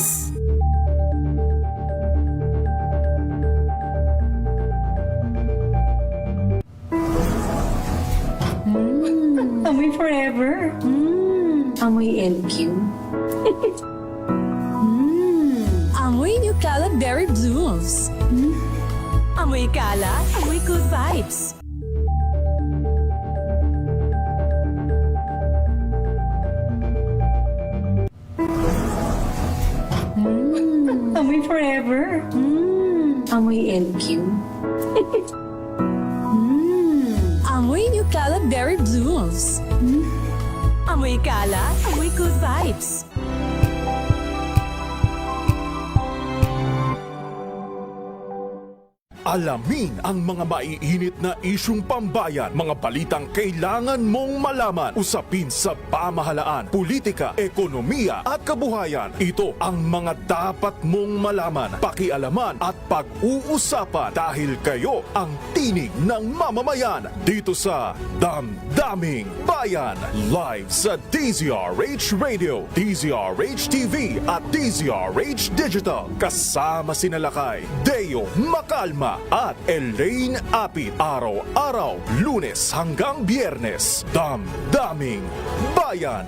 Lunas! Amoy forever. Amoy LQ. Amoy New Cala Berry Blooms. Amoy Cala, amoy good vibes. Amoy forever. Amoy LQ. Amoy New Cala Berry Blooms. Amoy Cala, amoy good vibes. Alamin ang mga maiinit na isyung pambayan, mga balitang kailangan mong malaman, usapin sa pamahalaan, politika, ekonomiya at kabuhayan. Ito ang mga dapat mong malaman, pakialaman at pag-uusapan dahil kayo ang tinig ng mamamayan dito sa Damdaming Bayan. Live sa DZRH Radio, DZRH TV at DZRH Digital. Kasama sinalakay Deo Macalma at Elaine Apit. Araw-araw, Lunes hanggang Biyernes. Damdaming Bayan.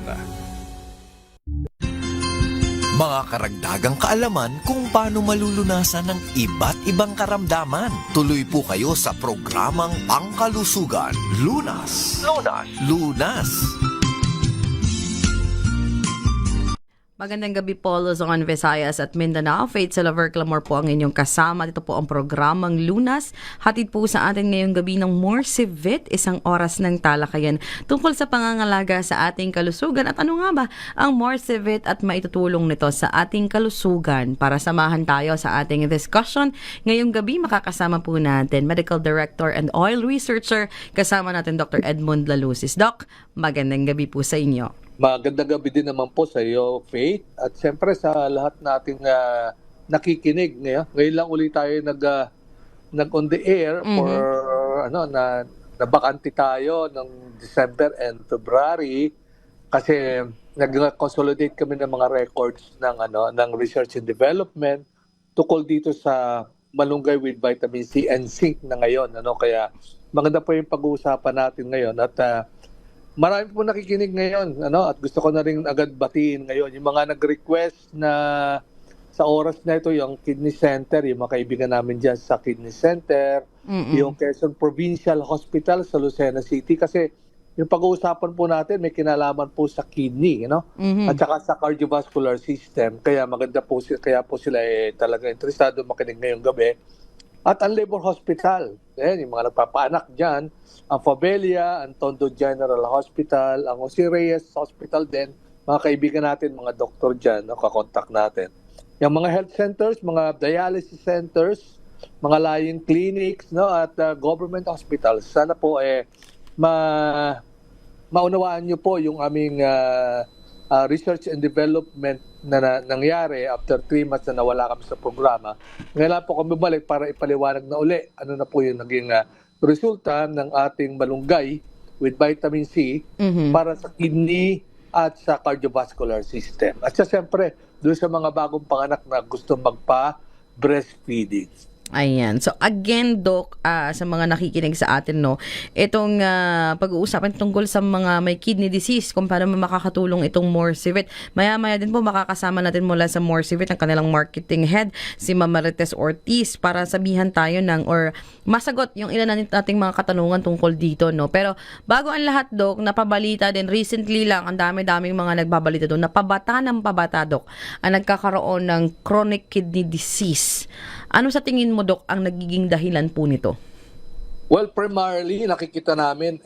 Mga karagdagang kaalaman kung paano malulunasan ng iba't ibang karamdaman. Tuloy po kayo sa programang Pangkalusugan. Lunas. Lunas. Lunas. Magandang gabi po, Luzon, Visayas at Mindanao. Faith Salaver Clamor po ang inyong kasama. Dito po ang programang Lunas. Hatid po sa atin ngayong gabi ng Morsivit, isang oras ng talakayan tungkol sa pangangalaga sa ating kalusugan. At ano nga ba ang Morsivit at maitutulong nito sa ating kalusugan? Para samahan tayo sa ating discussion, ngayong gabi makakasama po natin Medical Director and Oil Researcher. Kasama natin Dr. Edmund Lalusis. Doc, magandang gabi po sa inyo. Magandang gabi din naman po sa iyo, Faith. At siyempre sa lahat nating nakikinig ngayon. Ngayon lang ulit tayo nag on the air for nabakante tayo ng December and February kasi nag-consolidate kami ng mga records ng research and development tukol dito sa malunggay with vitamin C and zinc na ngayon. Kaya maganda po yung pag-uusapan natin ngayon at marami po nakikinig ngayon, at gusto ko na rin agad batiin ngayon yung mga nag-request na sa oras na ito, yung Kidney Center, yung mga kaibigan namin dyan sa Kidney Center, yung Quezon Provincial Hospital sa Lucena City, kasi yung pag-uusapan po natin may kinalaman po sa kidney, at saka sa cardiovascular system, kaya maganda po, kaya po sila talaga interesado makinig ngayong gabi. At ang Labor Hospital, yung mga nagpapaanak dyan, ang Fabelia, ang Tondo General Hospital, ang Jose Reyes Hospital din, mga kaibigan natin, mga doktor dyan, kakontak natin. Yung mga health centers, mga dialysis centers, mga lying clinics, at government hospitals, sana po maunawaan nyo po yung aming research and development na nangyari after 3 months na nawala kami sa programa. Ngayon po kami balik para ipaliwanag na uli ano na po yung naging resulta ng ating malunggay with vitamin C para sa kidney at sa cardiovascular system. At siyempre, doon sa mga bagong panganak na gusto magpa-breastfeeding. Ayan. So again, Doc, sa mga nakikinig sa atin, itong pag-uusapan tungkol sa mga may kidney disease, kung paano makakatulong itong Morsivit. Maya-maya din po makakasama natin mula sa Morsivit ang kanilang marketing head, si Ma'am Marites Ortiz, para sabihan tayo or masagot yung ilan nating mga katanungan tungkol dito, Pero bago ang lahat, Doc, napabalita din, recently lang, ang dami-daming mga nagbabalita doon, napabata ng pabata, Doc, ang nagkakaroon ng chronic kidney disease. Ano sa tingin mo, Dok, ang nagiging dahilan po nito? Well, primarily, nakikita namin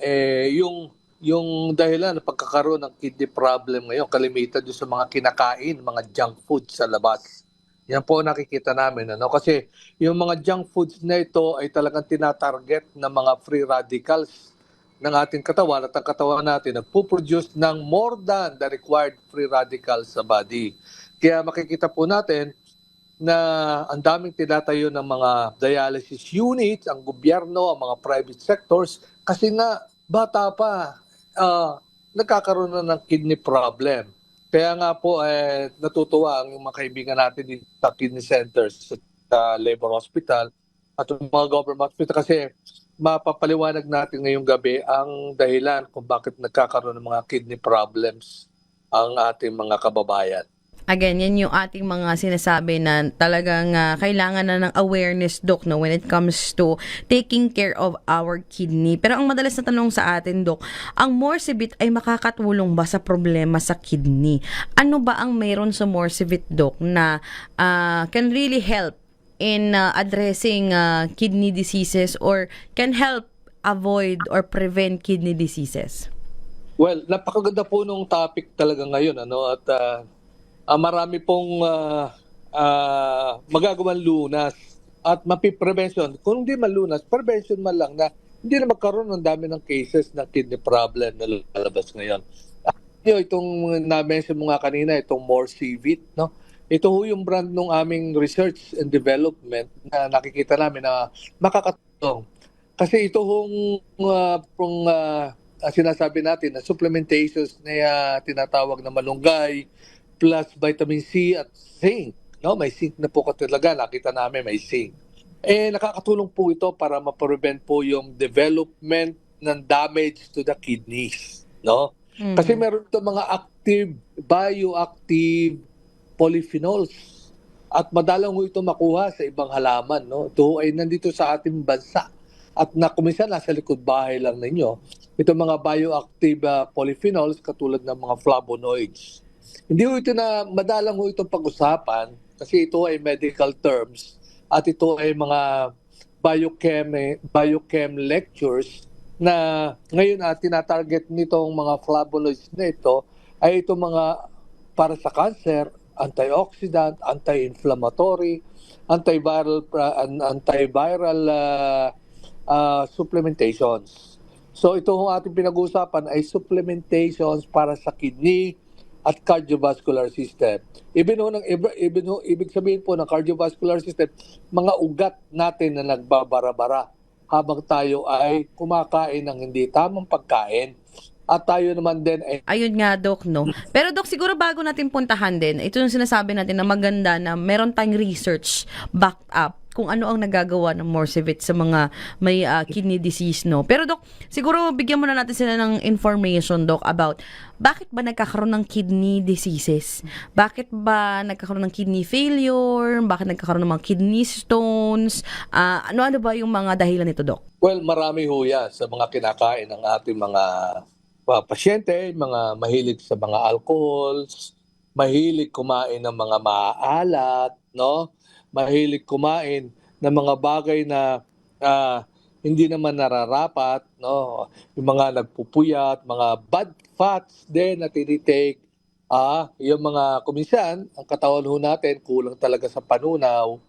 yung dahilan ng pagkakaroon ng kidney problem ngayon, kalimitan doon sa mga kinakain, mga junk food sa labas. Yan po nakikita namin. Kasi yung mga junk foods na ito ay talagang tinatarget ng mga free radicals ng ating katawan at ang katawan natin nagpuproduce ng more than the required free radicals sa body. Kaya makikita po natin na ang daming tinatayo ng mga dialysis units, ang gobyerno, ang mga private sectors, kasi nga bata pa, nagkakaroon na ng kidney problem. Kaya nga po, natutuwa ang mga kaibigan natin dito sa kidney centers sa labor hospital at yung mga government hospital kasi mapapaliwanag natin ngayong gabi ang dahilan kung bakit nagkakaroon ng mga kidney problems ang ating mga kababayan. Again, yan yung ating mga sinasabi na talagang kailangan na ng awareness, Doc, no, when it comes to taking care of our kidney. Pero ang madalas na tanong sa atin, Doc, ang Morsibit ay makakatulong ba sa problema sa kidney? Ano ba ang mayroon sa Morsibit, Doc, na can really help in addressing kidney diseases or can help avoid or prevent kidney diseases? Well, napakaganda po nung topic talaga ngayon, at marami pong magagawang lunas at mapiprevention. Kung hindi malunas, prevention man lang na hindi na magkaroon ng dami ng cases ng kidney problem na lalabas ngayon. Itong na-mention mo nga kanina, itong Morsivit, no? Ito ho yung brand ng aming research and development na nakikita namin na makakatulong. Kasi ito hong sinasabi natin na supplementations na tinatawag na malunggay plus vitamin C at zinc. No? May zinc na po talaga. Nakita namin may zinc. Nakakatulong po ito para ma-prevent po yung development ng damage to the kidneys. No? Kasi meron ito mga active, bioactive polyphenols. At madalang ho ito makuha sa ibang halaman. No? Ito ay nandito sa ating bansa. At kuminsan nasa likod bahay lang ninyo. Ito mga bioactive polyphenols katulad ng mga flavonoids. Hindi ho ito na madalang ho itong pag-usapan kasi ito ay medical terms at ito ay mga biochem lectures na ngayon tinatarget nitong mga flavonoids na ito ay itong mga para sa cancer, antioxidant, anti-inflammatory, antiviral supplementations. So ito ang ating pinag-uusapan ay supplementations para sa kidney at cardiovascular system. Ibig sabihin po ng cardiovascular system, mga ugat natin na nagbabara-bara habang tayo ay kumakain ng hindi tamang pagkain. At tayo naman din ay... Ayun nga, Doc, no? Pero, Doc, siguro bago natin puntahan din, ito yung sinasabi natin na maganda na meron tayong research backed up kung ano ang nagagawa ng Morsivit sa mga may kidney disease, no? Pero, Doc, siguro bigyan muna natin sila ng information, Doc, about bakit ba nagkakaroon ng kidney diseases? Bakit ba nagkakaroon ng kidney failure? Bakit nagkakaroon ng mga kidney stones? Ano ba yung mga dahilan nito, Doc? Well, marami ho yan sa mga kinakain ng ating mga pasyente, mga mahilig sa mga alcohols, mahilig kumain ng mga maaalat, no? Mahilig kumain ng mga bagay na hindi naman nararapat, no? Yung mga nagpupuyat, mga bad fats din na tinitake, yung mga kuminsan, ang katawan ho natin kulang talaga sa panunaw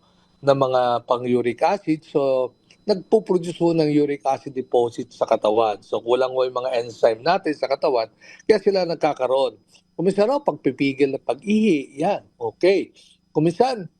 ng mga pang-uric acid, so nagpo-produce ho ng uric acid deposit sa katawan. So kulang ho yung mga enzyme natin sa katawan, kaya sila nagkakaroon. Kuminsan pagpipigil na pag-ihi, yan, okay. Kuminsan,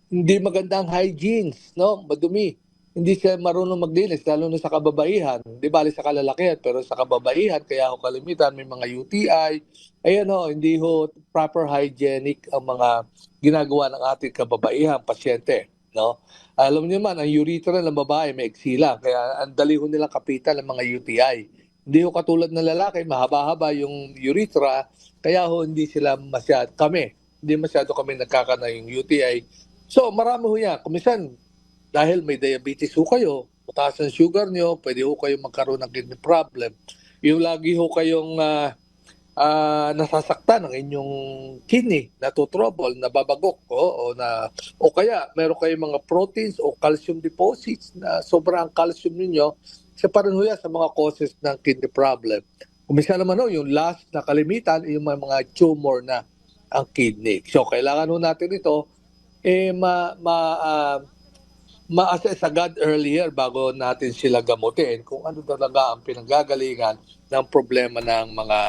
hindi magandang hygiene, no? Madumi. Hindi siya marunong maglinis, lalo na sa kababaihan. Di bali sa kalalakihan, pero sa kababaihan, kaya ho kalimitan, may mga UTI. Ayan hindi ho proper hygienic ang mga ginagawa ng ating kababaihan, pasyente. No? Alam niyo man, ang urethra ng babae may eksila, kaya ang dali ho nilang kapitan ng mga UTI. Hindi ho katulad ng lalaki, mahaba-haba yung urethra, kaya ho hindi masyado kami nagkakana yung UTI. So marami ho yan. Kuminsan, dahil may diabetes ho kayo, mataas ang sugar nyo, pwede ho kayo magkaroon ng kidney problem. Yung lagi ho kayong nasasaktan ng inyong kidney, natutrouble, nababagok, o kaya meron kayong mga proteins o calcium deposits na sobrang calcium ninyo, siya pa rin ho yan sa mga causes ng kidney problem. Kumisa naman yung last na kalimitan, yung mga tumor na ang kidney. So kailangan ho natin ito ma-assess agad earlier bago natin sila gamutin kung ano talaga ang pinanggagalingan ng problema ng mga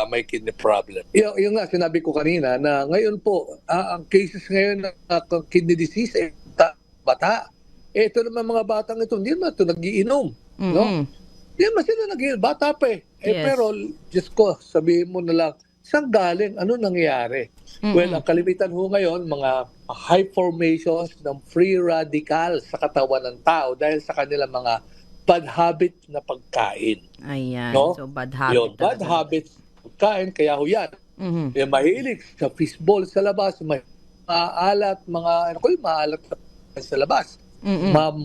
may kidney problem. Yung nga sinabi ko kanina na ngayon po ang cases ngayon ng kidney disease bata. Ito naman mga batang ito, hindi naman ito nagiinom, no? Hindi naman sila nagiinom, bata pa eh. Yes. Pero Diyos ko, sabihin mo na lang saan galing? Ano nangyayari? Well, ang kalimitan ho ngayon, mga high formations ng free radicals sa katawan ng tao dahil sa kanilang mga bad habit na pagkain. Ayan. No? So, bad habit Yun, bad talaga. habits pagkain, kaya ho yan. Mhm. Eh, mahilig sa fishball sa labas, maalat, maalat sa labas.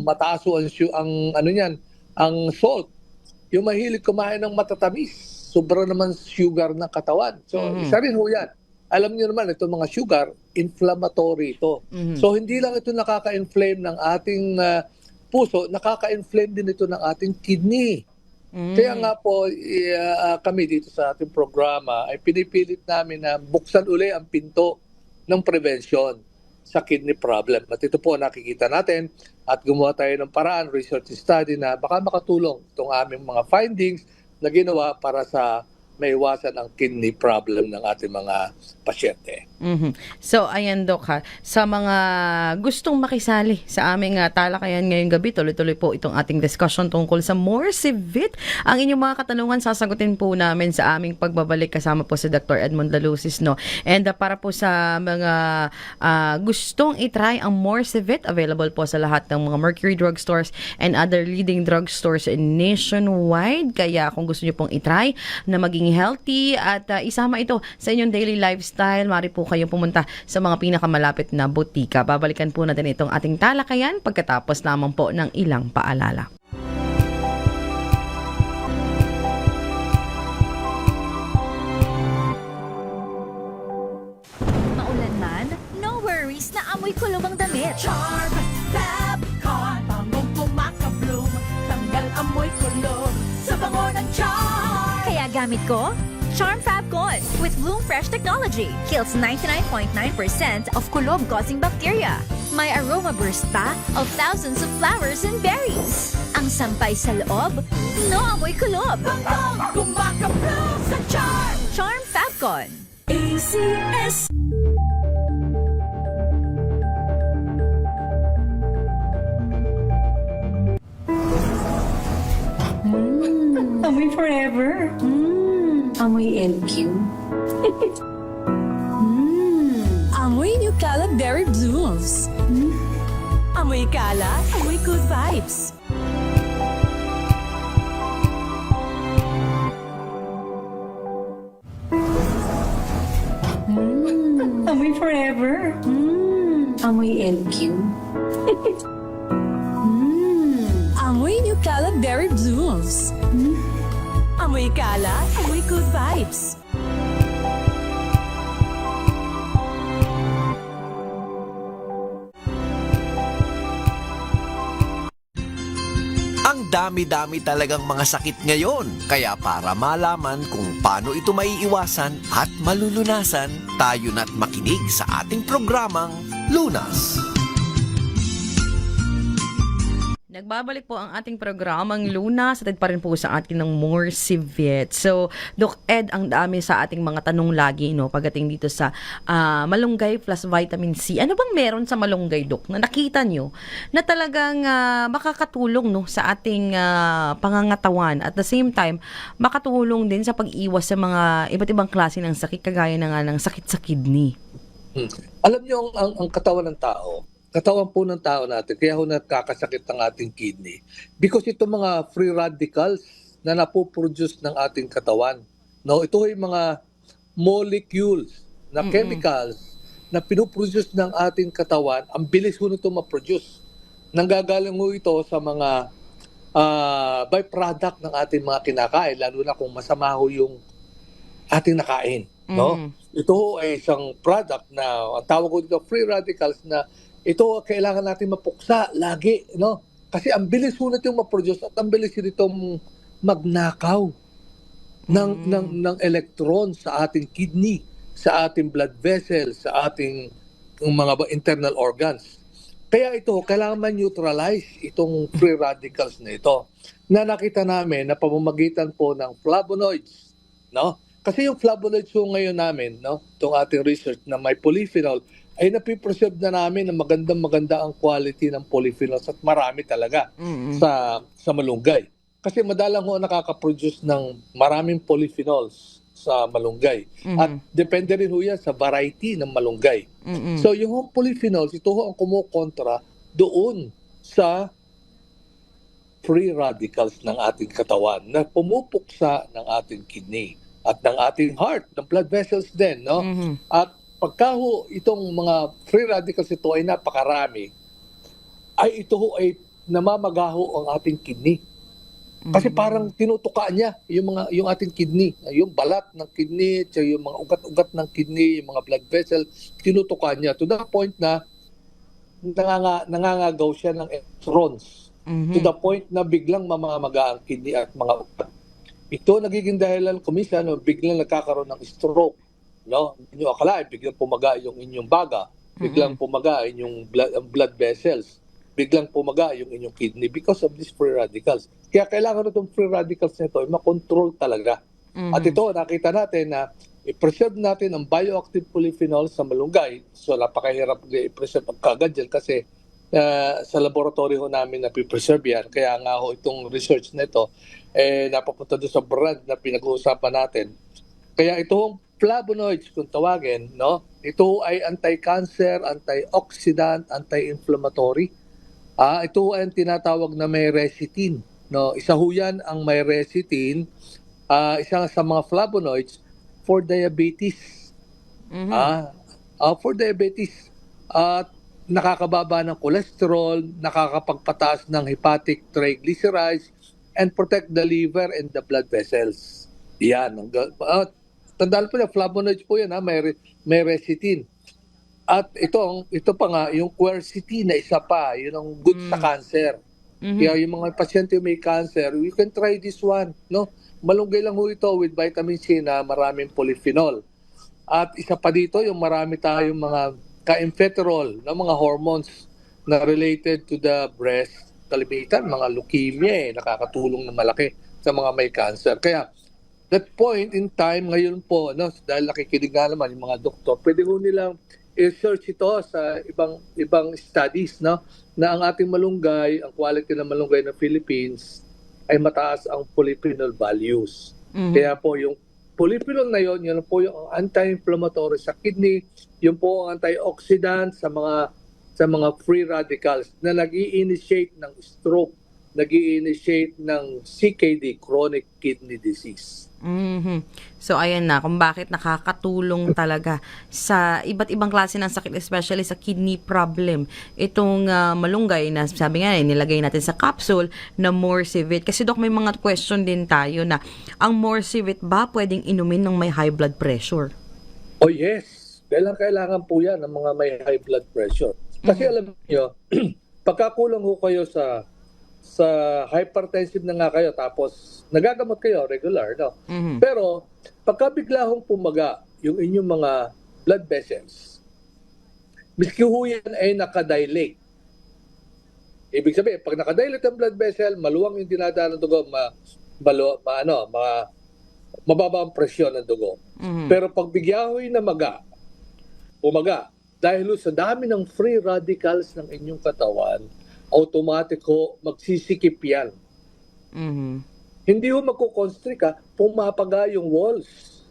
Mataas ho ang ano niyan, ang salt. Yung mahilig kumain ng matatamis, sobra naman sugar ng katawan. So, isa rin ho yan. Alam niyo naman, itong mga sugar, inflammatory ito. So, hindi lang ito nakaka-inflame ng ating puso, nakaka-inflame din ito ng ating kidney. Kaya nga po, kami dito sa ating programa ay pinipilit namin na buksan uli ang pinto ng prevention sa kidney problem. At ito po nakikita natin at gumawa tayo ng paraan, research study na baka makatulong itong aming mga findings na ginawa para sa maiwasan ang kidney problem ng ating mga pasyente. So, ayan Dok ha, sa mga gustong makisali sa aming talakayan ngayong gabi, tuloy-tuloy po itong ating discussion tungkol sa Morsivit. Ang inyong mga katanungan, sasagutin po namin sa aming pagbabalik kasama po si Dr. Edmond Lalusis, no? And para po sa mga gustong itry ang Morsivit, available po sa lahat ng mga Mercury drugstores and other leading drugstores nationwide. Kaya kung gusto nyo pong itry na maging healthy at isama ito sa inyong daily lifestyle, mari po kayong pumunta sa mga pinakamalapit na butika. Babalikan po natin itong ating talakayan pagkatapos lamang po ng ilang paalala. Maulan man, no worries na amoy kulong ang damit. Charm Fabcon, bangong pumakabloom, tanggal amoy kulog sa bango ng charm. Kaya gamit ko, Charm Fabcon with Bloom Fresh technology. Kills 99.9% of kulob-causing bacteria. May aroma burst pa of thousands of flowers and berries. Ang sampay sa loob, no amoy kulob. Bangong pumakabloom sa charm. Charm Fabcon. ACS. Amoy forever. Amoy LQ. Amoy New Cala Berry Blooms. Amoy kala, amoy good vibes. Amoy forever. Amoy LQ. Amoy New Cala Berry Blooms. Amoy kala, amoy good vibes. Ang dami-dami talagang mga sakit ngayon. Kaya para malaman kung paano ito maiiwasan at malulunasan, tayo na't makinig sa ating programang Lunas. Nagbabalik po ang ating programang Luna. Satid pa rin po sa atin ng Morsivit. So, Doc Ed, ang dami sa ating mga tanong lagi, no, pagdating dito sa malunggay plus vitamin C. Ano bang meron sa malunggay, Doc, na nakita nyo na talagang makakatulong, no, sa ating pangangatawan? At the same time, makatulong din sa pag-iwas sa mga iba't ibang klase ng sakit, kagaya na nga ng sakit sa kidney. Alam niyo, ang katawan ng tao, katawan po ng tao natin, kaya ho nagkakasakit ng ating kidney. Because ito mga free radicals na napoproduce ng ating katawan. No, ito ay mga molecules na chemicals na pinoproduce ng ating katawan. Ang bilis ho nito ma-produce. Nanggagaling ho ito sa mga byproduct ng ating mga kinakain, lalo na kung masama ho yung ating nakain. No? Ito ho ay isang product na, ang tawag ko dito, free radicals, na ito kailangan natin mapuksa lagi, no? Kasi ang bilis ho nito ma-produce at ang bilis nitong magnakaw ng electron sa ating kidney, sa ating blood vessels, sa ating mga internal organs. Kaya ito, kailangan man-neutralize itong free radicals na ito. Na nakita namin na pamamagitan po ng flavonoids, no? Kasi yung flavonoids po ngayon namin, no, itong ating research na may polyphenol, ay napipreserve na namin na maganda ang quality ng polyphenols at marami talaga sa malunggay. Kasi madalang ho nakaka-produce ng maraming polyphenols sa malunggay. Mhm. At depende rin ho yan sa variety ng malunggay. Mm-mm. So yung home polyphenols, ito ho ang kumukontra doon sa free radicals ng ating katawan na pumupuksa ng ating kidney at ng ating heart, ng blood vessels din, no? Mhm. At pagka ho itong mga free radicals ito ay napakarami, ay ito ho ay namamagaho ang ating kidney. Kasi parang tinutuka niya yung ating kidney, yung balat ng kidney, tsaka yung mga ugat-ugat ng kidney, yung mga blood vessel, tinutuka niya to the point na nangangagaw siya ng electrons. Mhm. To the point na biglang mamamaga ang kidney at mga ugat. Ito nagiging dahilan kuminsan no, biglang nagkakaroon ng stroke. No? Hindi nyo akala, biglang pumaga yung inyong baga, biglang pumaga yung blood vessels, biglang pumaga yung inyong kidney because of these free radicals. Kaya kailangan itong free radicals nito ay makontrol talaga. At ito, nakita natin na i-preserve natin ang bioactive polyphenol sa malunggay. So napakahirap i-preserve kagad dyan kasi sa laboratory ho namin na preserve yan. Kaya nga ho itong research na ito, napapunta doon sa brand na pinag-uusapan natin. Kaya itong flavonoids kung tawagin, no? Ito ay anti-cancer, antioxidant, anti-inflammatory. Ito ay ang tinatawag na myrectin. No? Isa ho yan ang myrectin, isa sa mga flavonoids for diabetes. For diabetes. At nakakababa ng cholesterol, nakakapagpataas ng hepatic triglycerides, and protect the liver and the blood vessels. Yan. Tandaan po niya, flavonoids po yan, myrectin. At ito pa nga, yung quercetin na isa pa, yun ang good sa cancer. Kaya yung mga pasyente may cancer, you can try this one. No? Malunggay lang ho ito with vitamin C na maraming polyphenol. At isa pa dito, yung marami tayong mga ka-empheterol na mga hormones na related to the breast. Kalimitan, mga leukemia, nakakatulong na malaki sa mga may cancer. Kaya, that point in time, ngayon po, no, dahil nakikinig nga naman yung mga doktor, pwede ho nilang i-search ito sa ibang studies, no, na ang ating malunggay, ang quality ng malunggay ng Philippines ay mataas ang polyphenol values. Kaya po yung polyphenol na yun po yung anti-inflammatory sa kidney, yun po ang antioxidant sa mga free radicals na nag-i-initiate ng stroke, nag-i-initiate ng CKD, chronic kidney disease. So, ayan na, kung bakit nakakatulong talaga sa iba't ibang klase ng sakit, especially sa kidney problem. Itong malunggay na sabi nga, nilagay natin sa capsule na Morsivit. Kasi Dok, may mga question din tayo na ang Morsivit ba pwedeng inumin ng may high blood pressure? Oh yes, kailangan po yan ng mga may high blood pressure. Kasi alam niyo, pagkakulang ho kayo sa hypertensive na nga kayo tapos nagagamot kayo regular, no? Pero pagka bigla hong pumaga yung inyong mga blood vessels, miski ho yan ay nakadilate. Ibig sabihin, pag nakadilate ang blood vessel, maluwang yung dinadaan ng dugo, mababa ang presyon ng dugo. Pero pag bigla ho yung pumaga, dahil sa dami ng free radicals ng inyong katawan, automatiko magsisikip yan. Hindi ho magkukonstrict pumapaga yung walls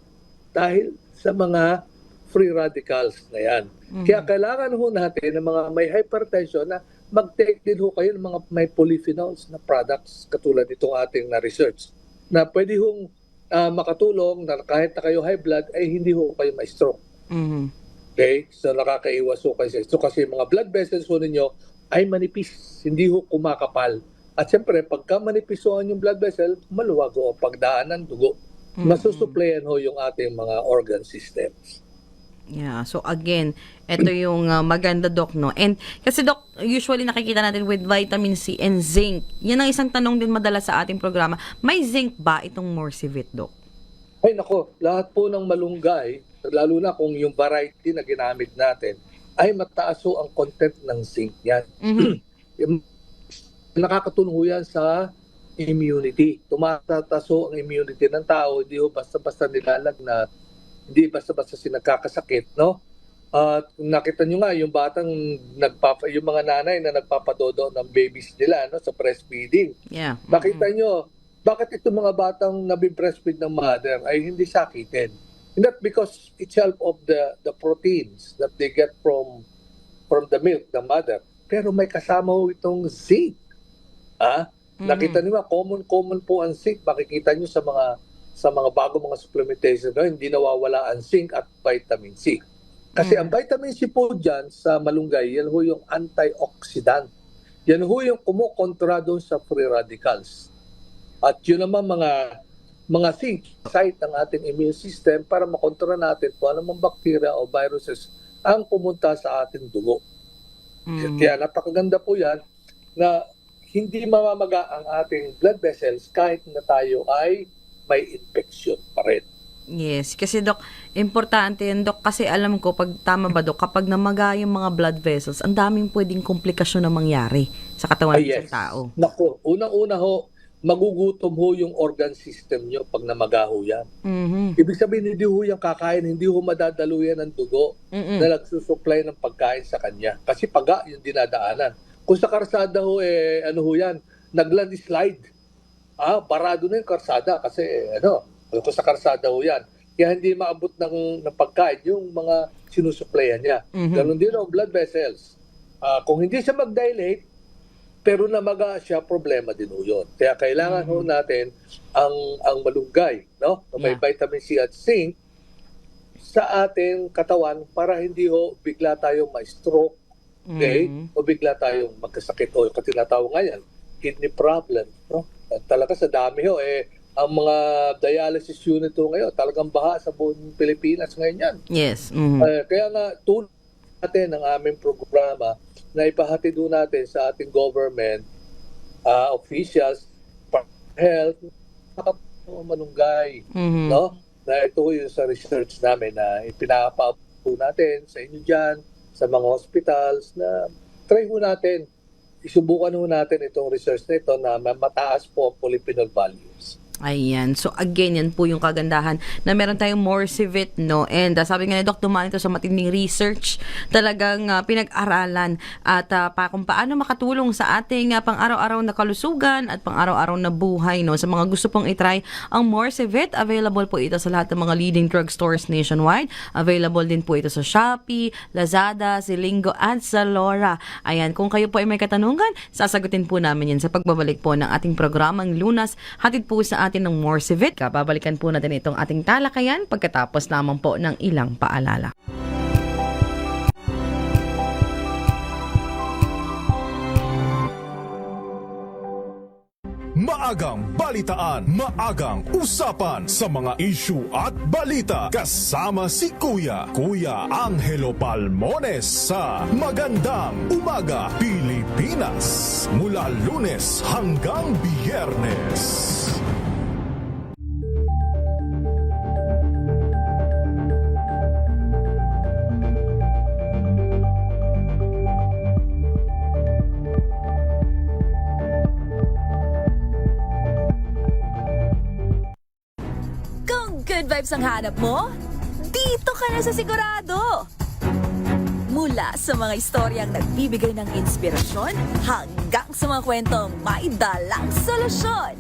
dahil sa mga free radicals na yan. Kaya kailangan ho natin ng mga may hypertension na mag-take din ho kayo ng mga may polyphenols na products katulad itong ating na-research na pwede hong makatulong na kahit na kayo high blood ay hindi ho kayo ma-stroke. Okay? So nakakaiwas ho kayo sa stroke kasi mga blood vessels ho ninyo ay manipis, hindi ho kumakapal. At siyempre, pagka manipis ho yung blood vessel, maluwag ho pagdaan ng dugo. Masusuplayan ho yung ating mga organ systems. Yeah, so again, ito yung maganda Doc, no? And kasi Doc, usually nakikita natin with vitamin C and zinc. Yan ang isang tanong din madalas sa ating programa. May zinc ba itong Morsivit, Doc? Ay nako, lahat po ng malunggay, lalo na kung yung variety na ginamit natin, ay mataas ho ang content ng zinc yan. Nakakatulong ho yan sa immunity. Tumataas ho ang immunity ng tao, hindi ho basta-basta nilalagnat, hindi basta-basta sinagkakasakit, no? At nakita nyo nga, yung batang, yung mga nanay na nagpapadodo ng babies nila, no, sa breastfeeding. Yeah. Nakita nyo, bakit itong mga batang nabi-breastfeed ng mother ay hindi sakitin? Not because itself of the proteins that they get from the milk, the mother, pero may kasama ho itong zinc. Nakita niyo ba, common po ang zinc. Makikita niyo sa mga bago mga supplementation, no? Hindi nawawala ang zinc at vitamin C. Kasi ang vitamin C po dyan sa malunggay, yan ho yung antioxidant. Yan ho yung kumukontra doon sa free radicals. At yun naman mga zinc site ng ating immune system para makontra natin kung anong bacteria o viruses ang pumunta sa ating dugo. Kaya napakaganda po yan na hindi mamamaga ang ating blood vessels kahit na tayo ay may infection pa rin. Yes, kasi Dok, importante yan Dok, kasi alam ko, pag tama ba Dok, kapag namaga yung mga blood vessels, ang daming pwedeng komplikasyon na mangyari sa katawan ng isang tao. Naku, unang-una ho, magugutom ho yung organ system nyo pag namaga ho yan. Ibig sabihin, hindi ho yung kakain, hindi ho madadaluyan ng dugo na nagsusupply ng pagkain sa kanya. Kasi paga yung dinadaanan. Kung sa karsada ho, ano ho yan, naglandslide. Barado na yung karsada kasi kung sa karsada ho yan. Kaya hindi maabot ng pagkain yung mga sinusupplyan niya. Ganon din ang blood vessels. Kung hindi siya mag-dilate, pero namaga siya, problema din ho yun. Kaya kailangan ho natin ang malunggay, no? May vitamin C at zinc sa ating katawan para hindi ho bigla tayong ma-stroke, okay? O bigla tayong magkasakit o katinatawag nga yan, kidney problem, no? At talaga sa dami ho, ang mga dialysis unit ho ngayon, talagang baha sa buong Pilipinas ngayon yan. Yes. Kaya nga, tulad natin ang aming programa na ipahatid ho natin sa ating government officials, health, malunggay, no? Na ito yung sa research namin na ipinapa po natin sa inyo dyan, sa mga hospitals, na try ho natin, isubukan ho natin itong research na ito na mataas po ang polyphenol values. Ayan. So, again, yan po yung kagandahan na meron tayong Morsivit, no? And sabi nga ni Doc, dumaan ito sa matinding research. Talagang pinag-aralan at kung paano makatulong sa ating pang-araw-araw na kalusugan at pang-araw-araw na buhay, no? Sa mga gusto pong itry ang Morsivit, available po ito sa lahat ng mga leading drugstores nationwide. Available din po ito sa Shopee, Lazada, Zilingo, at Zalora. Ayan. Kung kayo po ay may katanungan, sasagutin po namin yan sa pagbabalik po ng ating programang Lunas. Hatid po sa atin ng Morsivit. Babalikan po natin itong ating talakayan pagkatapos lamang po ng ilang paalala. Maagang balitaan, maagang usapan sa mga issue at balita. Kasama si Kuya Angelo Palmones sa Magandang Umaga Pilipinas. Mula Lunes hanggang Biyernes. Good vibes ang hanap mo? Dito ka na sa Sigurado! Mula sa mga istoryang nagbibigay ng inspirasyon hanggang sa mga kwentong may dalang solusyon.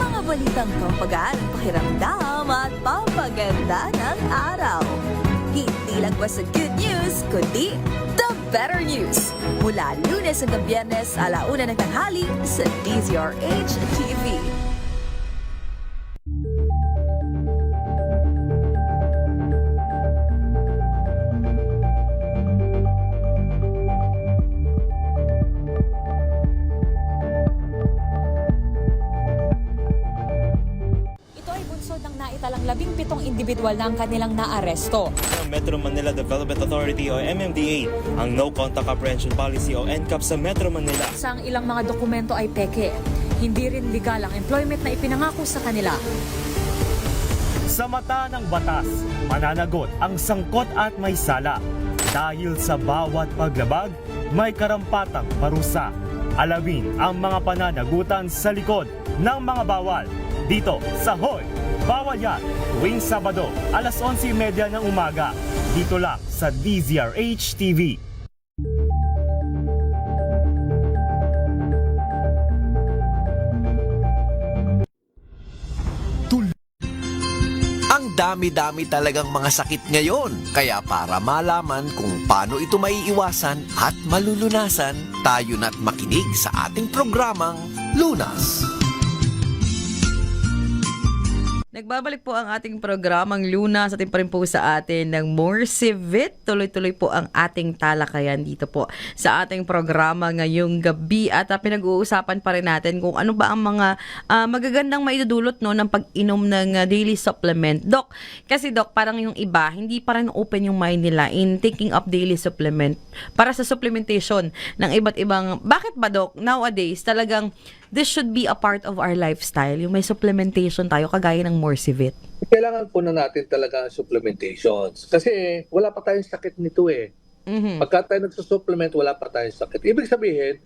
Mga balitang pampagaan ang pakiramdam at papaganda ng araw. Hindi lang ba sa good news, kundi the better news. Mula Lunes hanggang Biyernes, 1:00 ng tanghali sa DZRH TV. Naitalang 17 individual na ang kanilang naaresto. Ng Metro Manila Development Authority o MMDA ang No Contact Apprehension Policy o NCAP sa Metro Manila. Sa ilang mga dokumento ay peke. Hindi rin legal ang employment na ipinangako sa kanila. Sa mata ng batas, mananagot ang sangkot at may sala. Dahil sa bawat paglabag, may karampatang parusa. Alamin ang mga pananagutan sa likod ng mga bawal. Dito sa Hoy! Bawal Yan, tuwing Sabado, 11:30 ng umaga. Dito lang sa DZRH TV. dami-dami talagang mga sakit ngayon. Kaya para malaman kung paano ito maiiwasan at malulunasan, tayo na't makinig sa ating programang Lunas. Nagbabalik po ang ating programang Lunas. Atin pa rin po sa atin ng Morsivit. Tuloy-tuloy po ang ating talakayan dito po sa ating programa ngayong gabi. At pinag-uusapan pa rin natin kung ano ba ang mga magagandang maidudulot no, ng pag-inom ng daily supplement. Doc, kasi Doc, parang yung iba, hindi pa rin open yung mind nila in taking up daily supplement para sa supplementation ng iba't ibang... Bakit ba Doc, nowadays talagang this should be a part of our lifestyle, yung may supplementation tayo kagaya ng Morsivit? Kailangan po na natin talaga ang supplementations. Kasi wala pa tayong sakit nito eh. Mhm. Pagka tayo nagsusupplement, wala pa tayong sakit. Ibig sabihin,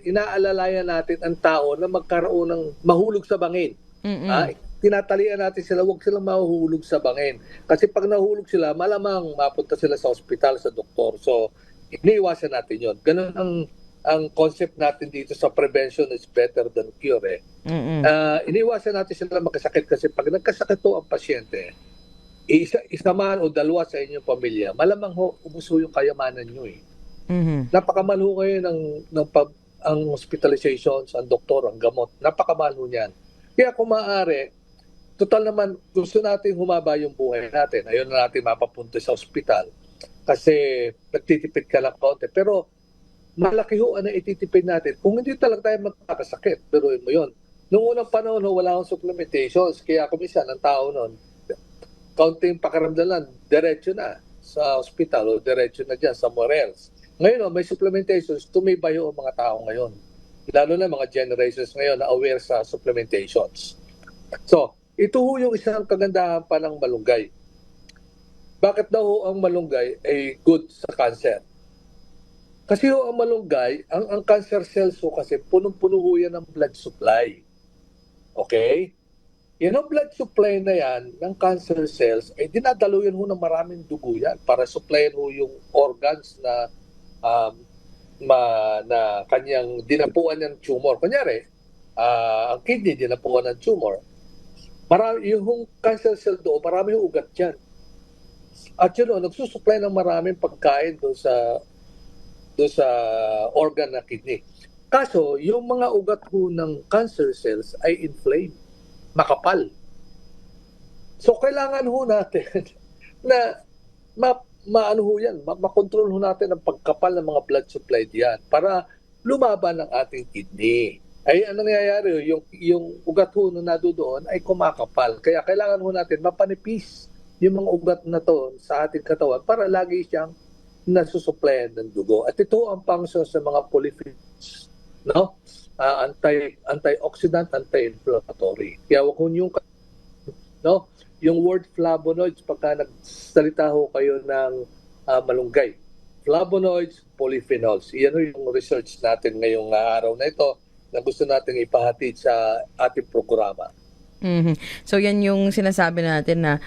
inaalalayan natin ang tao na magkaroon ng mahulog sa bangin. Tinatalian natin sila, huwag silang mahuhulog sa bangin. Kasi pag nahulog sila, malamang mapunta sila sa ospital, sa doktor. So, iniiwasan natin yon. Ganun ang concept natin dito sa prevention is better than cure eh. Iniwasan natin sila magkasakit kasi pag nagkasakit to ang pasyente, isa man o dalawa sa inyong pamilya, malamang umuso yung kayamanan nyo eh. Napakamahal ho kayo ang hospitalizations, ang doktor, ang gamot. Napakamahal ho niyan. Kaya kung maaari, total naman gusto natin humaba yung buhay natin. Ayun na natin mapapunta sa ospital kasi nagtitipid ka lang konti. Pero malaki ho ang ititipid natin. Kung hindi talaga tayo magkakasakit, pero mo yun. Noong unang panahon, wala akong supplementations. Kaya kumisan, ang tao noon, kaunting pakaramdaman, diretso na sa hospital o diretso na dyan, somewhere else. Ngayon, may supplementations, tumibay ho ang mga tao ngayon. Lalo na mga generations ngayon na aware sa supplementations. So, ito ho yung isang kagandahan pa ng malunggay. Bakit daw ho ang malunggay ay good sa cancer? Kasi ho, ang malunggay, ang cancer cells ho kasi punong-puno ho yan ng blood supply. Okay? Yan ang blood supply na yan ng cancer cells, ay dinadalo yan ho ng maraming dugo yan para supplyan ho yung organs na na kanyang dinapuan ng tumor. Kunyari, ang kidney dinapuan ng tumor. Yung cancer cell doon, marami yung ugat yan. At yun, nagsusupply ng maraming pagkain doon sa organ na kidney. Kaso, yung mga ugat ho ng cancer cells ay inflamed, makapal. So, kailangan ho natin na maano ho yan, makontrol ho natin ang pagkapal ng mga blood supply diyan para lumaban ang ating kidney. Ay, ano nangyayari, yung ugat ho na nadoon ay kumakapal. Kaya kailangan ho natin mapanipis yung mga ugat na to sa ating katawan para lagi siyang nasusuplayan ng dugo. At ito ang function sa mga polyphenols, no? Antioxidant, anti-inflammatory. Kaya wag yung no, yung word flavonoids pagka nagsalita ho kayo ng malunggay. Flavonoids, polyphenols. Iyan yung research natin ngayong araw na ito na gusto nating ipahatid sa ating programa. So yan yung sinasabi natin na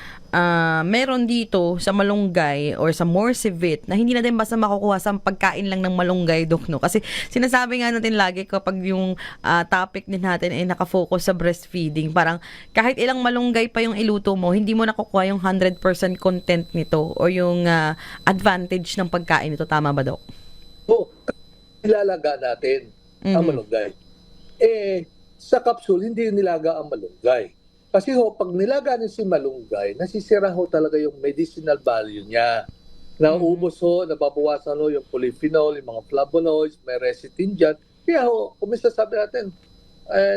meron dito sa malunggay or sa Morsivit na hindi natin basta makukuha sa pagkain lang ng malunggay, Dok, no? Kasi sinasabi nga natin lagi kapag yung topic din natin ay nakafocus sa breastfeeding, parang kahit ilang malunggay pa yung iluto mo, hindi mo nakukuha yung 100% content nito o yung advantage ng pagkain nito. Tama ba, Dok? Oo. Ilalaga natin ang malunggay. Sa capsule, hindi nilaga ang malunggay. Kasi pag nilaga niyo si malunggay, nasisira ho talaga yung medicinal value niya. Nauubos nababawasan yung polyphenol, yung mga flavonoids, may lecithin dyan. Kaya kung sabi natin,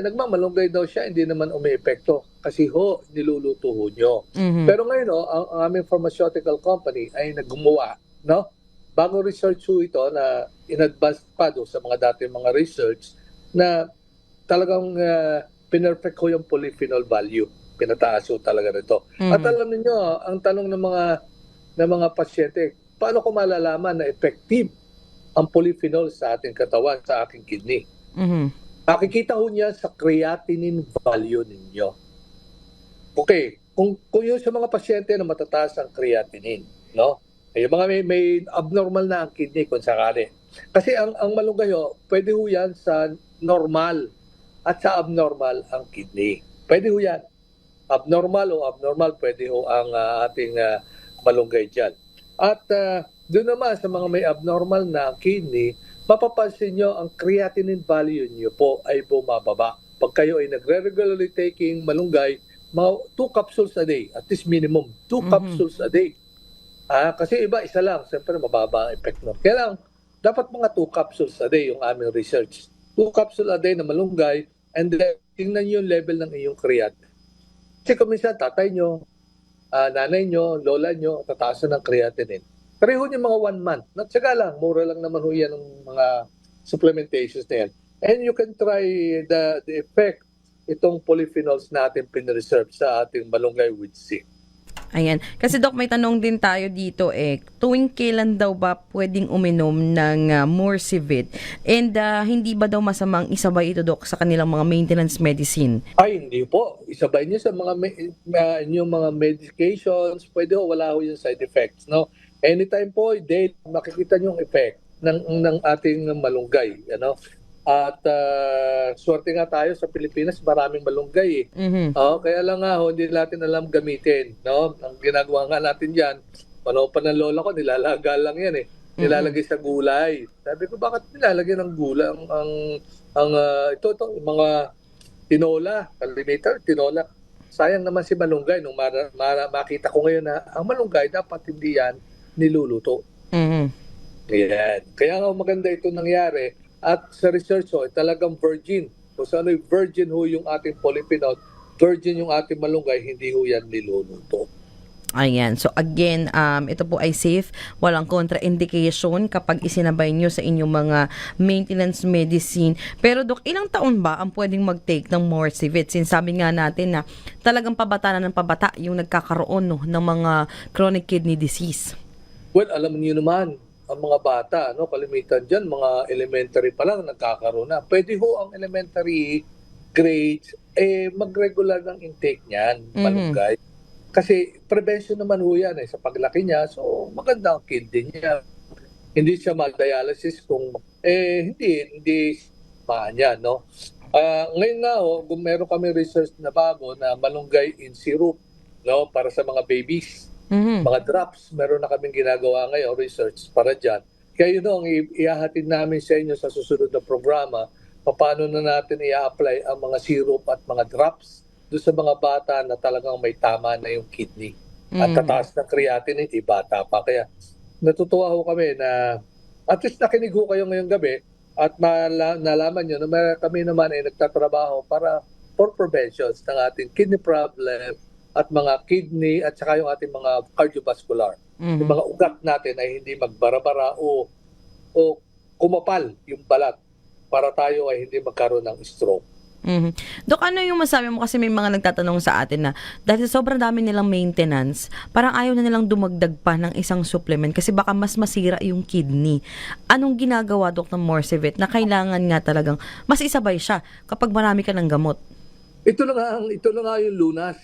nagmamalunggay daw siya, hindi naman umi-epekto. Kasi niluluto nyo. Pero ngayon, ang aming pharmaceutical company ay naggumawa, no? Bagong research ito na in-advance pa sa mga dating mga research na talagang pinerfect ko yung polyphenol value. Pinataas ko talaga nito. At alam niyo, ang tanong ng mga pasyente, paano ko malalaman na effective ang polyphenol sa ating katawan, sa aking kidney? Makikita ho niya sa creatinine value ninyo. Okay, kung yung sa mga pasyente na matataas ang creatinine, no? Yung mga may abnormal na ang kidney kung sakali. Kasi ang malunggay pwede ho yan sa normal at sa abnormal ang kidney. Pwede ho yan. abnormal, pwede ho ang ating malunggay dyan. At doon naman sa mga may abnormal na kidney, mapapansin nyo ang creatinine value nyo po ay bumababa. Pag kayo ay nagre-regularly taking malunggay, mga 2 capsules a day, at least minimum 2 capsules a day. Kasi iba, isa lang, siyempre mababa ang effect nun. Kaya lang, dapat mga 2 capsules a day yung aming research. 2 capsules a day na malunggay, and then tingnan nyo yung level ng iyong creatinine. Kasi kung minsan tatay nyo, nanay nyo, lola nyo, tataasan ng creatinine. Pareho yung mga 1 month. Natsaga lang, mura lang naman ho yan ng mga supplementations na yan. And you can try the effect itong polyphenols natin pinreserve sa ating malunggay with zinc. Ayan. Kasi Doc, may tanong din tayo dito tuwing kailan daw ba pwedeng uminom ng Morsivit? And hindi ba daw masamang isabay ito, Doc, sa kanilang mga maintenance medicine? Ay, hindi po. Isabay niyo sa mga inyong mga medications, pwede ho, wala ho yung side effects, no? Anytime po, daily, makikita niyo yung effect ng ating malunggay, ano? At swerte nga tayo sa Pilipinas, maraming malunggay kaya lang nga hindi natin alam gamitin, no? Ang ginagawa nga natin diyan, pa ng lola ko, nilalaga lang yan nilalagay sa gulay. Sabi ko, bakit nilalagay ng gulay ito mga tinola, kalimitan tinola. Sayang naman si malunggay nung makita ko ngayon na ang malunggay dapat hindi yan niluluto. Yan. Kaya nga maganda ito nangyari. At sa research talagang virgin. Kung saan virgin ho yung ating polyphenol, virgin yung ating malunggay, hindi ho yan niluluto. Ayan. So again, ito po ay safe. Walang contraindication kapag isinabay nyo sa inyong mga maintenance medicine. Pero Dok, ilang taon ba ang pwedeng mag-take ng Morsivit? Sinasabi nga natin na talagang pabata na ng pabata yung nagkakaroon ng mga chronic kidney disease. Well, alam niyo naman, ang mga bata, kalimitan dyan, mga elementary pa lang nagkakaroon na. Pwede ho ang elementary grades, mag-regular ng intake niyan, malunggay. Kasi prevention naman ho yan sa paglaki niya, so maganda ang kidney niya. Hindi siya mag-dialysis kung, hindi yan, no? Ngayon na kung meron kami research na bago na malunggay in syrup, no, para sa mga babies. Mga drops, meron na kaming ginagawa ngayon, research para dyan. Kaya yun ang ihahatid namin sa inyo sa susunod na programa, paano na natin i-apply ang mga syrup at mga drops doon sa mga bata na talagang may tama na yung kidney. At tataas na creatinine, bata pa. Kaya natutuwa ho kami na at least nakinig ho kayo ngayong gabi at nalaman nyo na kami naman ay nagtatrabaho for preventions ng ating kidney problem, at mga kidney at saka yung ating mga cardiovascular. Yung mga ugat natin ay hindi magbara-bara o kumapal yung balat para tayo ay hindi magkaroon ng stroke. Dok, ano yung masabi mo? Kasi may mga nagtatanong sa atin na dahil sobrang dami nilang maintenance, parang ayaw na nilang dumagdag pa ng isang supplement kasi baka mas masira yung kidney. Anong ginagawa, Dok, ng Morsivit na kailangan nga talagang mas isabay siya kapag marami ka ng gamot? Ito na nga yung lunas.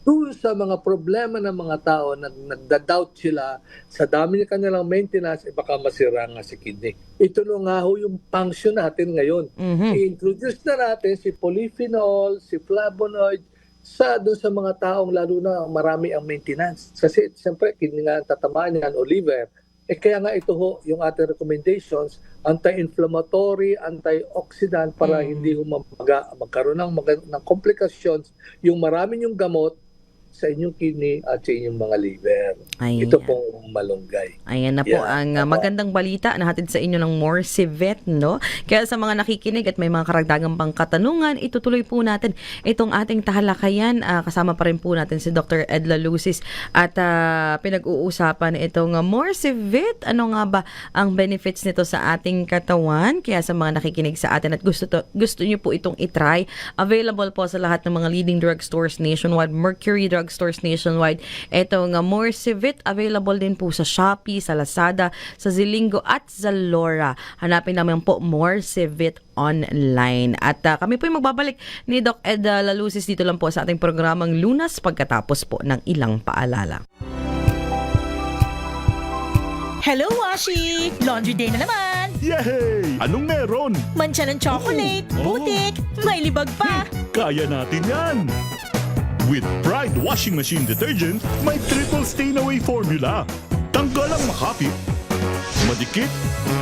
Doon sa mga problema ng mga tao, nagda-doubt sila sa dami ng kanilang maintenance, baka masira nga si kidney. Ito na nga ho yung function natin ngayon. I-introduce na natin si polyphenol, si flavonoid, doon sa mga taong lalo na marami ang maintenance. Kasi siyempre, kidney nga ang tatamaan yan o liver. Kaya nga ito ho, yung ating recommendations, anti-inflammatory, antioxidant para hindi ho magkaroon ng complications yung maraming yung gamot sa inyong kidney at sa inyong mga liver. Ayan. Ito pong malunggay. Ayan na po ang magandang balita na hatid sa inyo ng Morsivit, no? Kaya sa mga nakikinig at may mga karagdagang pang katanungan, itutuloy po natin itong ating tahalakayan. Kasama pa rin po natin si Dr. Edla Lucis at pinag-uusapan itong Morsivit. Ano nga ba ang benefits nito sa ating katawan? Kaya sa mga nakikinig sa atin at gusto niyo po itong itry, available po sa lahat ng mga leading drugstores nationwide, Mercury Drugstores nationwide. Ito nga Morsivit, available din po sa Shopee, sa Lazada, sa Zilingo at Zalora. Hanapin naman po Morsivit online. At kami po yung magbabalik ni Doc Ed Lalusis dito lang po sa ating programang Lunas pagkatapos po ng ilang paalala. Hello, Washi! Laundry day na naman! Yay! Anong meron? Mancha ng chocolate, putik, may libag pa! Kaya natin yan! With Pride Washing Machine Detergent, may triple stain-away formula. Tanggal ang makapit, madikit,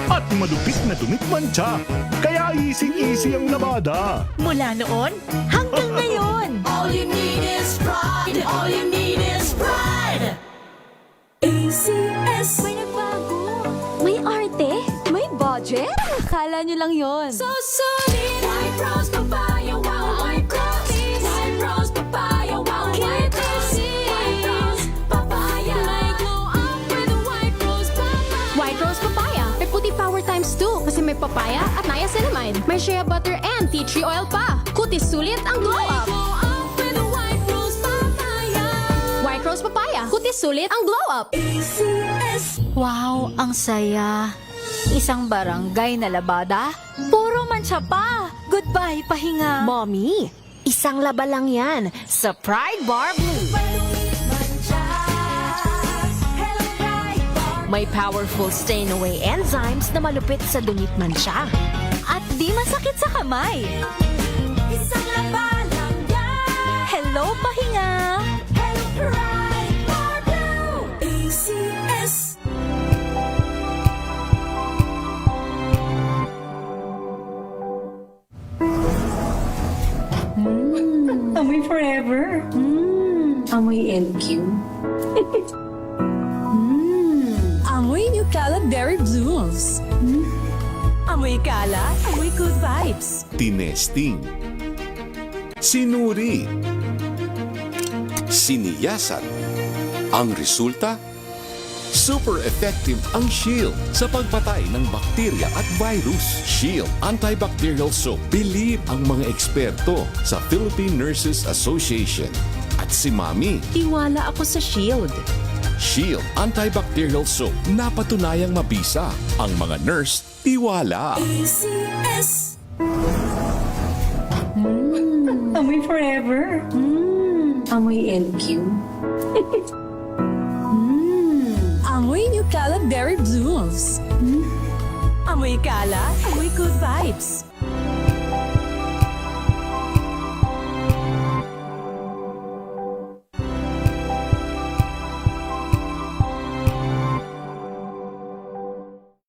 at malupit na dumit mancha. Kaya easy-easy ang labada. Mula noon hanggang ngayon. All you need is pride. All you need is pride. ACS. May nagbago. May arte. May budget. Akala nyo lang yon. So solid. White Rose Papaya. Wow, White Rose. White Rose Papaya. Wow, White Rose. White Rose Papaya. May glow up with White Rose Papaya. White Rose Papaya. May puti power times 2 kasi may papaya at niacinamide. May shea butter and tea tree oil pa. Kutis sulit ang glow up. Glow up with White Rose Papaya. White Rose Papaya. Kutis sulit ang glow up. ACS. Wow, ang saya. Isang barangay na labada, puro mancha pa. Goodbye, pahinga. Mommy, isang laba lang yan sa Pride Bar Blue. Hello, Pride Bar. May powerful stain-away enzymes na malupit sa dumit mancha. At di masakit sa kamay. Isang laba lang yan. Hello, pahinga. Hello, Pride Bar Blue. ACS. Amoy forever. Amoy LQ. Amoy New Cala Berry Blooms. Amoy Cala, amoy good vibes. Tinesting, sinuri, siniyasan. Ang resulta? Super effective ang Shield sa pagpatay ng bakterya at virus. Shield Antibacterial Soap. Believe ang mga eksperto sa Philippine Nurses Association. At si Mami, Tiwala ako sa Shield. Shield Antibacterial Soap. Napatunayang mabisa. Ang mga nurse, tiwala. ACS. Amoy forever. Amoy LQ. Amoy New Cala Berry Blooms. Amoy Cala, amoy good vibes.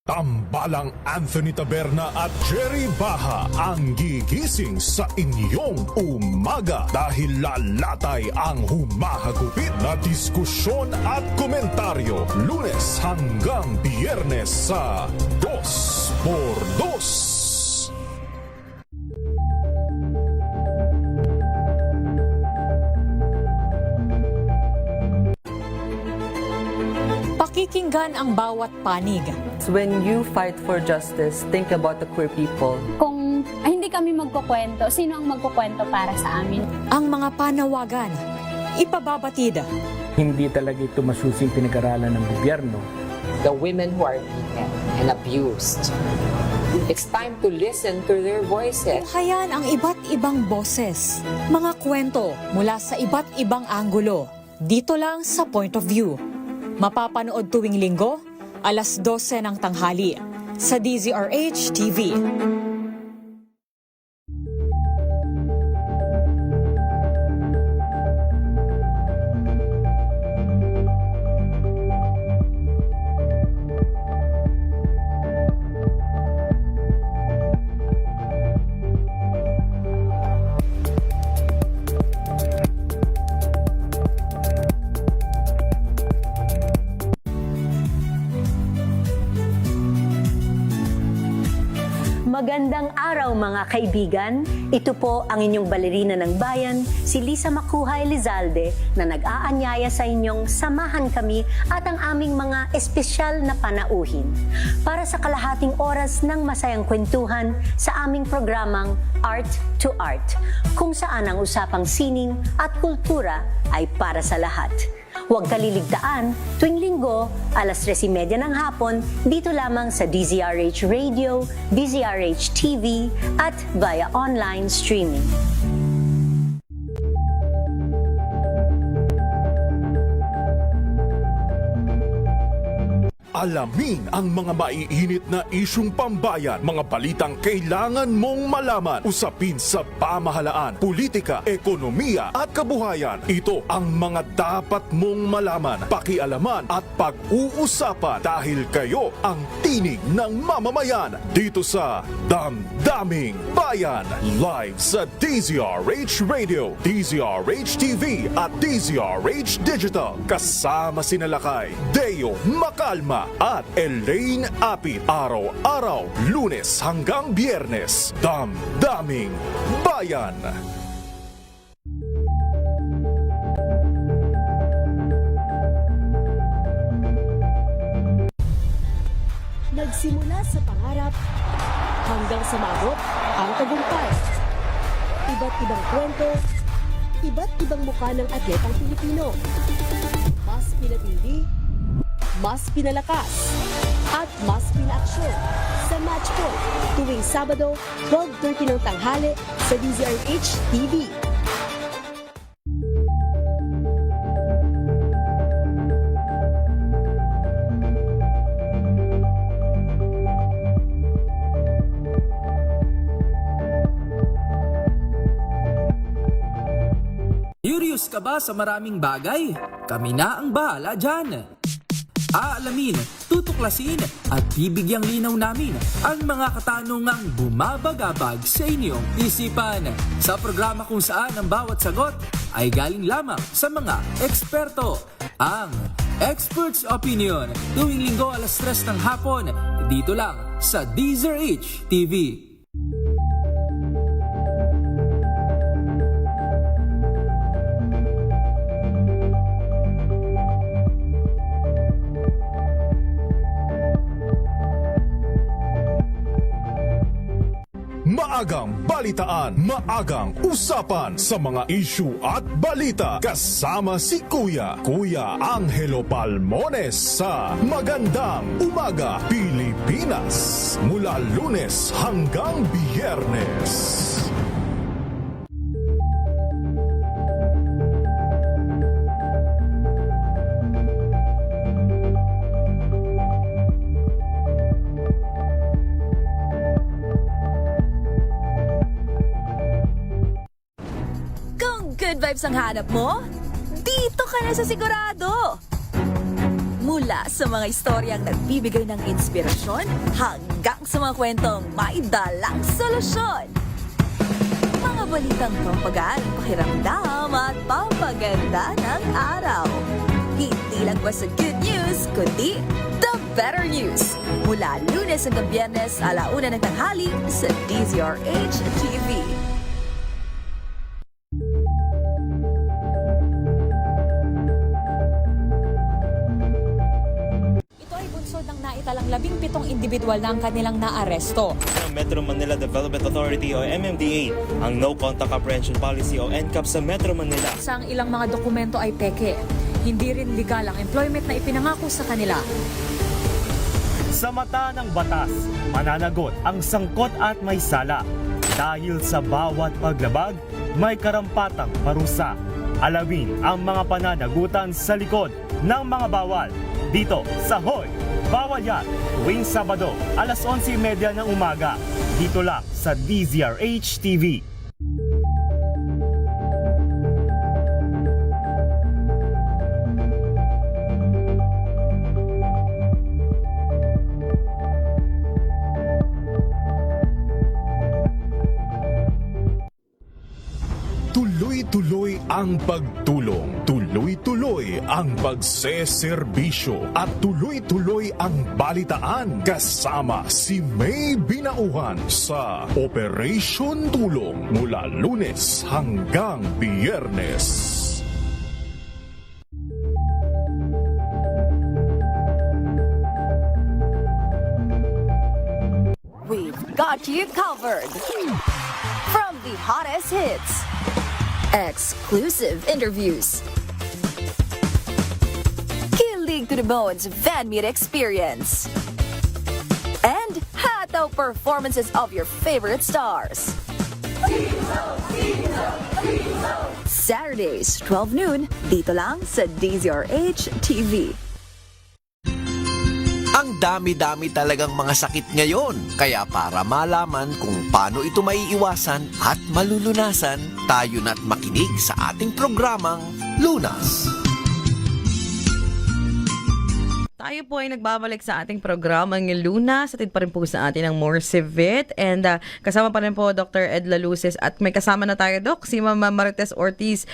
Tambalang Anthony Taberna at Jerry Baha ang gigising sa inyong umaga dahil lalatay ang humahagupit na diskusyon at komentaryo Lunes hanggang Biyernes sa 2x2. Pakikinggan ang bawat panig. When you fight for justice, think about the queer people. Kung hindi kami magkukwento, sino ang magkukwento para sa amin? Ang mga panawagan, ipababatid. Hindi talaga ito masusing pinag-aralan ng gobyerno. The women who are beaten and abused. It's time to listen to their voices. Hayan ang iba't ibang boses, mga kwento mula sa iba't ibang anggulo. Dito lang sa Point of View. Mapapanood tuwing linggo, alas 12 ng tanghali sa DZRH TV. Magandang araw mga kaibigan. Ito po ang inyong balerina ng bayan, si Lisa Macuja Elizalde, na nag-aanyaya sa inyong samahan kami at ang aming mga espesyal na panauhin para sa kalahating oras ng masayang kwentuhan sa aming programang Art to Art, kung saan ang usapang sining at kultura ay para sa lahat. Huwag kaliligtaan, tuwing linggo, alas 3:30 ng hapon, dito lamang sa DZRH Radio, DZRH TV, at via online streaming. Alamin ang mga maiinit na isyung pambayan, mga balitang kailangan mong malaman, usapin sa pamahalaan, politika, ekonomiya at kabuhayan. Ito ang mga dapat mong malaman, pakialaman at pag-uusapan dahil kayo ang tinig ng mamamayan dito sa Damdaming Bayan. Live sa DZRH Radio, DZRH TV at DZRH Digital. Kasama sina Lakay, Deo Macalma at Elaine Apit. Araw-araw, Lunes hanggang Biyernes. Damdaming Bayan. Nagsimula sa pangarap hanggang sa maabot ang tagumpay. Iba't ibang kwento, iba't ibang mukha ng atletang Pilipino. Mas pinatindi, mas pinalakas, at mas pinaaksyon sa Match Point tuwing Sabado, 12:30 ng tanghali sa DZRH TV. Curious ka ba sa maraming bagay? Kami na ang bahala dyan. Aalamin, tutuklasin at bibigyang linaw namin ang mga katanungang bumabagabag sa inyong isipan. Sa programa kung saan ang bawat sagot ay galing lamang sa mga eksperto. Ang Expert's Opinion tuwing Linggo 3:00 ng hapon dito lang sa DZRH TV. Maagang balitaan, maagang usapan sa mga issue at balita. Kasama si Kuya Angelo Palmones sa Magandang Umaga Pilipinas. Mula Lunes hanggang Biyernes. Good vibes ang hanap mo? Dito ka na sa sigurado! Mula sa mga istoryang nagbibigay ng inspirasyon hanggang sa mga kwentong may dalang solusyon. Mga balitang pampagaan, pakiramdam at pampaganda ng araw. Hindi lang ba sa good news, kundi the better news. Mula Lunes hanggang Biyernes, 1:00 ng tanghali sa DZRH TV. Naitalang 17 individual na ang kanilang naaresto. Ng Metro Manila Development Authority o MMDA ang No Contact Apprehension Policy o NCAP sa Metro Manila. Ang ilang mga dokumento ay peke. Hindi rin legal ang employment na ipinangako sa kanila. Sa mata ng batas, mananagot ang sangkot at may sala. Dahil sa bawat paglabag, may karampatang parusa. Alamin ang mga pananagutan sa likod ng mga bawal. Dito sa Hoy! Bawal Yan! Tuwing Sabado, 11:30 ng umaga. Dito lang sa DZRH TV. Tuloy-tuloy ang pagtulong, tuloy-tuloy ang pagseserbisyo at tuloy-tuloy ang balitaan kasama si May Binauhan sa Operation Tulong mula Lunes hanggang Biyernes. We've got you covered. From the hottest hits, exclusive interviews, kilig to the bones fan meet experience, and hataw performances of your favorite stars. Saturdays, 12 noon, dito lang sa DZRH TV. dami-dami talagang mga sakit ngayon. Kaya para malaman kung paano ito maiiwasan at malulunasan, tayo na't makinig sa ating programang Lunas. Tayo po ay nagbabalik sa ating programang Luna. Satid pa rin po sa atin ang Morsivit. And kasama pa rin po Dr. Edla Luces. At may kasama na tayo, Doc, si Mama Marites Ortiz.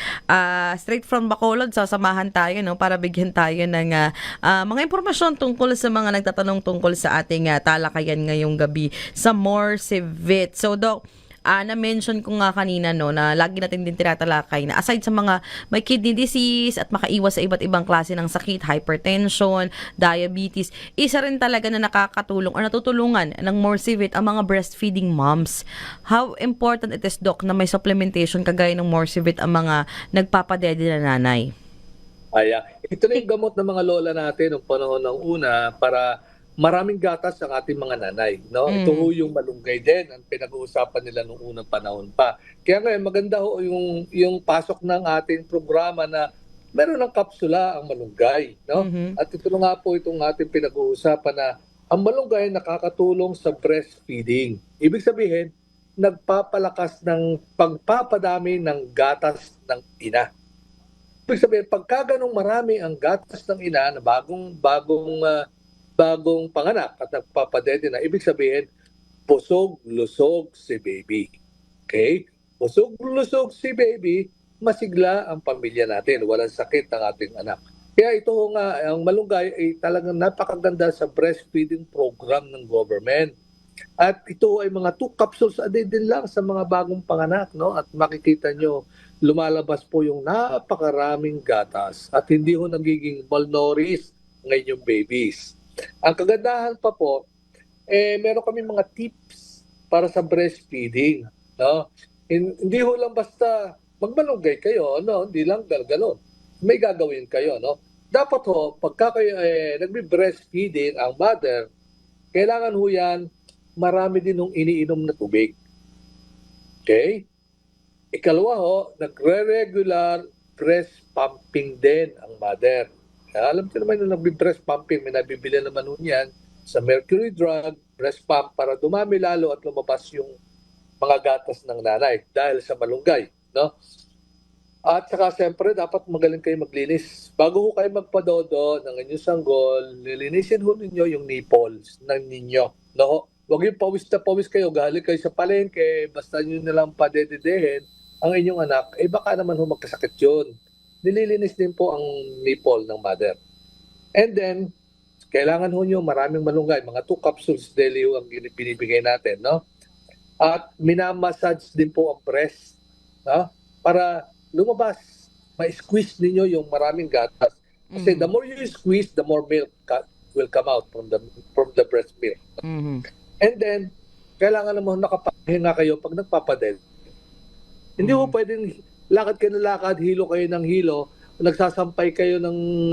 Straight from Bacolod, sasamahan tayo para bigyan tayo ng mga impormasyon tungkol sa mga nagtatanong tungkol sa ating talakayan ngayong gabi sa Morsivit. So, Doc, na-mention ko nga kanina na lagi natin din tinatalakay na aside sa mga may kidney disease at makaiwas sa iba't ibang klase ng sakit, hypertension, diabetes, isa rin talaga na nakakatulong o natutulungan ng Morsivit ang mga breastfeeding moms. How important it is, Doc, na may supplementation kagaya ng Morsivit ang mga nagpapadede na nanay? Ito na yung gamot ng mga lola natin noong panahon ng una para maraming gatas ang ating mga nanay, no? Ito ho yung malunggay din ang pinag-uusapan nila nung unang panahon pa. Kaya ngayon maganda ho yung pasok ng ating programa na meron ng kapsula ang malunggay, no? At ito na nga po itong ating pinag-uusapan na ang malunggay nakakatulong sa breastfeeding. Ibig sabihin, nagpapalakas ng pagpapadami ng gatas ng ina. Ibig sabihin, pagka ganong marami ang gatas ng ina na bagong panganak at nagpapadede na, ibig sabihin, busog-lusog si baby. Okay? Busog-lusog si baby, masigla ang pamilya natin. Walang sakit ang ating anak. Kaya ito nga, ang malunggay ay talagang napakaganda sa breastfeeding program ng government. At ito ay mga 2 capsules a day din lang sa mga bagong panganak, no? At makikita nyo, lumalabas po yung napakaraming gatas at hindi ho nagiging malnourished ngayon yung babies. Ang kagandahan pa po, meron kami mga tips para sa breastfeeding. No? Hindi ho lang basta magmalunggay kayo, no? Hindi lang galgalon. May gagawin kayo. No? Dapat ho, pagka kayo nagbe-breastfeeding ang mother, kailangan ho yan, marami din hong iniinom na tubig. Okay? Ikalawa ho, nagre-regular breast pumping din ang mother. Alam ko naman yung nagbe-breast pumping, may nabibili naman nun yan sa mercury drug, breast pump, para dumami lalo at lumabas yung mga gatas ng nanay dahil sa malunggay. No? At saka siyempre, dapat magaling kayo maglinis. Bago ho kayo magpadodo ng inyong sanggol, lilinisin ho ninyo yung nipples ng ninyo. No? Huwag yung pawis na pawis kayo, galing kayo sa palengke, basta nyo nalang padededehin ang inyong anak, baka naman ho magkasakit yun. Nililinis din po ang nipple ng mother. And then, kailangan ho nyo maraming malunggay. Mga 2 capsules daily ho ang binibigay natin. No? At minamassage din po ang breast. No? Para lumabas, ma-squeeze ninyo yung maraming gatas. Kasi the more you squeeze, the more milk will come out from the breast milk. And then, kailangan naman nakapahinga kayo pag nagpapadel. Hindi ho pwedeng lakad kayo ng lakad, hilo kayo ng hilo, nagsasampay kayo ng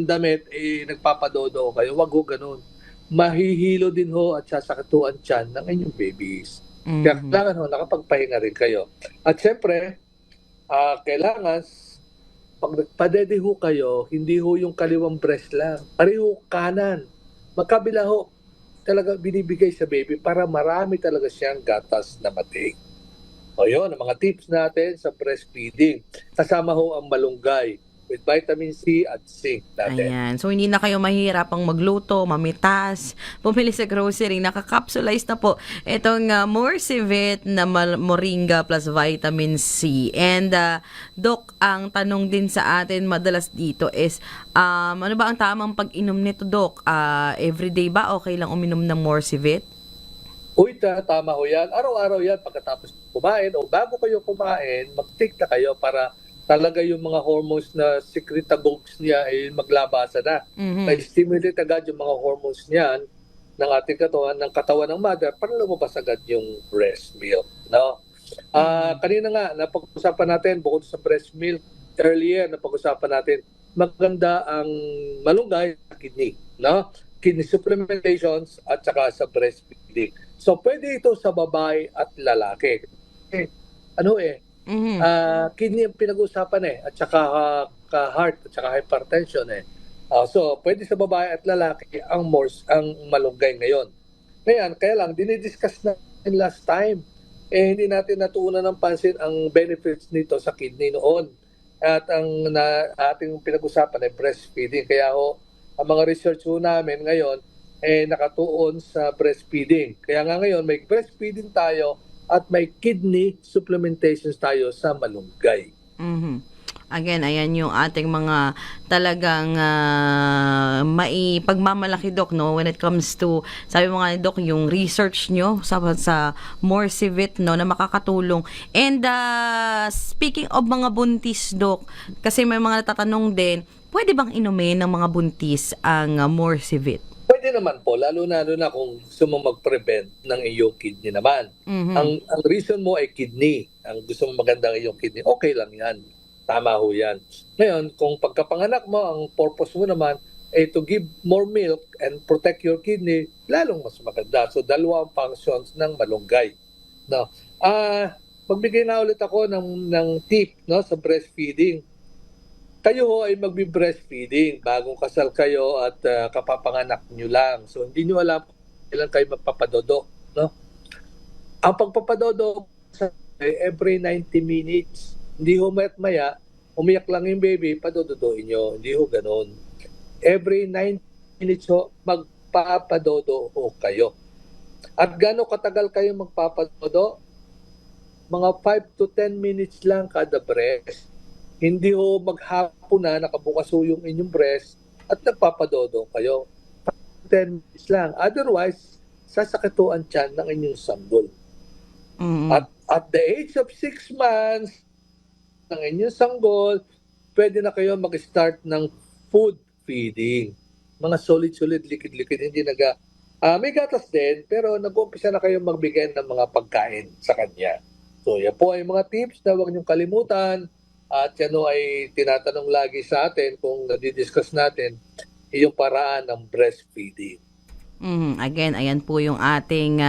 damit, nagpapadodo kayo. Wag ho ganun. Mahihilo din ho at sasakit ho ang tiyan ng inyong babies. Kaya kailangan ho, nakapagpahinga rin kayo. At syempre, kailangan, pag nagpadede ho kayo, hindi ho yung kaliwang breast lang. Pareho kanan. Magkabila ho, talaga binibigay sa baby para marami talaga siyang gatas na matig. O yun, ang mga tips natin sa breastfeeding. Kasama ho ang malunggay with vitamin C at zinc natin. Ayan. So, hindi na kayo mahihirapang magluto, mamitas, bumili sa grocery. Nakakapsulize na po itong Morsivit na moringa plus vitamin C. And, Doc, ang tanong din sa atin madalas dito is, ano ba ang tamang pag-inom nito, Doc? Everyday ba okay lang uminom ng Morsivit? Uy, tama ho yan. Araw-araw yan pagkatapos kumain o bago kayo kumain, mag-take na kayo para talaga yung mga hormones na secretagogues niya ay maglabasa na. May stimulate agad yung mga hormones niyan ng ating katawan ng mother para lumabas agad yung breast milk. No? Kanina nga, napag-usapan natin, bukod sa breast milk, earlier napag-usapan natin, maganda ang malunggay sa kidney. No? Kidney supplementations at saka sa breastfeeding. So, pwede ito sa babae at lalaki. Kidney ang pinag-usapan at saka heart at saka hypertension So, pwede sa babae at lalaki ang malunggay ngayon. Ngayon, kaya lang, dinidiscuss natin last time. Hindi natin natuunan ng pansin ang benefits nito sa kidney noon. At ang ating pinag-usapan ay breastfeeding. Kaya ang mga research namin ngayon nakatuon sa breastfeeding. Kaya nga ngayon, may breastfeeding tayo at may kidney supplementations tayo sa malunggay. Again, ayan yung ating mga talagang maipagmamalaki, Doc, no? When it comes to, sabi mo nga, Doc, yung research nyo sa Morsivit, no, na makakatulong. And speaking of mga buntis, Doc, kasi may mga natatanong din, pwede bang inumin ng mga buntis ang Morsivit? Pwede naman po, lalo na kung gusto mo mag-prevent ng iyong kidney naman. Ang reason mo ay kidney. Ang gusto mo magandang iyong kidney, okay lang yan. Tama ho yan. Ngayon, kung pagkapanganak mo, ang purpose mo naman ay to give more milk and protect your kidney, lalong mas maganda. So, dalawa ang functions ng malunggay. No? Magbigay na ulit ako ng tip, no, sa breastfeeding. Kayo ho ay magbi-breastfeeding. Bagong kasal kayo at kapapanganak nyo lang. So, hindi nyo alam kailan kayo magpapadodo. No? Ang pagpapadodo every 90 minutes. Hindi ho maya, umiyak lang yung baby, padododoin nyo. Hindi ho ganun. Every 9 minutes ho, magpapadodo ho kayo. At gano'ng katagal kayo magpapadodo? Mga 5 to 10 minutes lang kada breast. Hindi ho maghapon na nakabukas ho yung inyong breast at nagpapadodo kayo. 5 to 10 minutes lang. Otherwise, sasakit ho ang tiyan ng inyong sanggol. At the age of 6 months, ng inyong sanggol, pwede na kayo mag-start ng food feeding. Mga solid, liquid, hindi may gatas din, pero nag-umpisa na kayo magbigay ng mga pagkain sa kanya. So, yan po ay mga tips na huwag niyong kalimutan at yan ay tinatanong lagi sa atin kung nadidiscuss natin yung paraan ng breastfeeding. Again, ayan po yung ating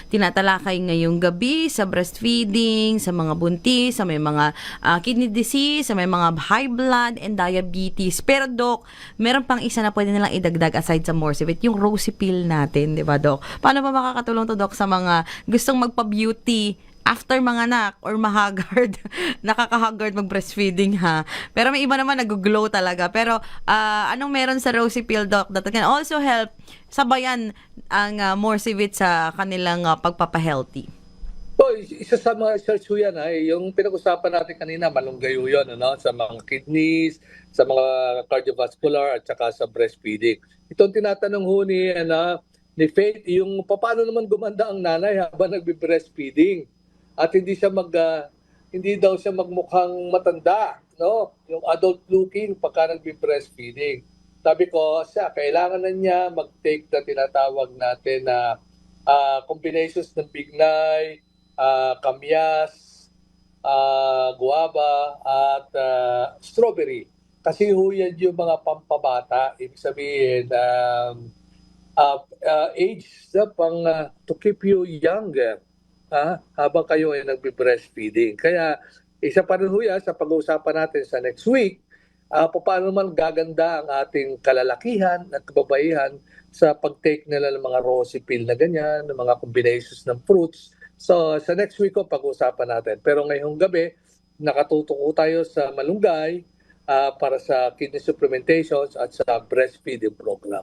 tinatalakay ngayong gabi sa breastfeeding, sa mga buntis, sa may mga kidney disease, sa may mga high blood and diabetes. Pero Doc, meron pang isa na pwede nilang idagdag aside sa Morsivit, yung rosy pill natin, di ba Doc? Paano ba makakatulong to, Doc, sa mga gustong magpa-beauty after manganak or mahagard? Nakakahagard mag-breastfeeding, ha? Pero may iba naman nag-glow talaga. Pero anong meron sa rosy pill, Doc, that can also help sabayan ang Morsivit sa kanilang pagpapahealthy? So, isa sa mga research ho yan, yung pinag-usapan natin kanina, malunggay ho yun, sa mga kidneys, sa mga cardiovascular, at saka sa breastfeeding. Itong tinatanong ho ni Faith, yung paano naman gumanda ang nanay habang nagbe-breastfeeding at hindi daw siya magmukhang matanda, no? Yung adult looking pagka nagbe-breastfeeding. Sabi ko, kailangan na niya mag-take na tinatawag natin na combinations ng bignay, kamyas, guava, at strawberry. Kasi yan yung mga pampabata. Ibig sabihin, age to keep you younger habang kayo ay nagbe-breastfeeding. Kaya isa pa rin yan sa pag-uusapan natin sa next week, paano naman gaganda ang ating kalalakihan at kababaihan sa pag-take nila ng mga rosy pill na ganyan, ng mga combinations ng fruits. So sa next week ko pag-uusapan natin. Pero ngayong gabi, nakatutuko tayo sa malunggay para sa kidney supplementations at sa breastfeeding program.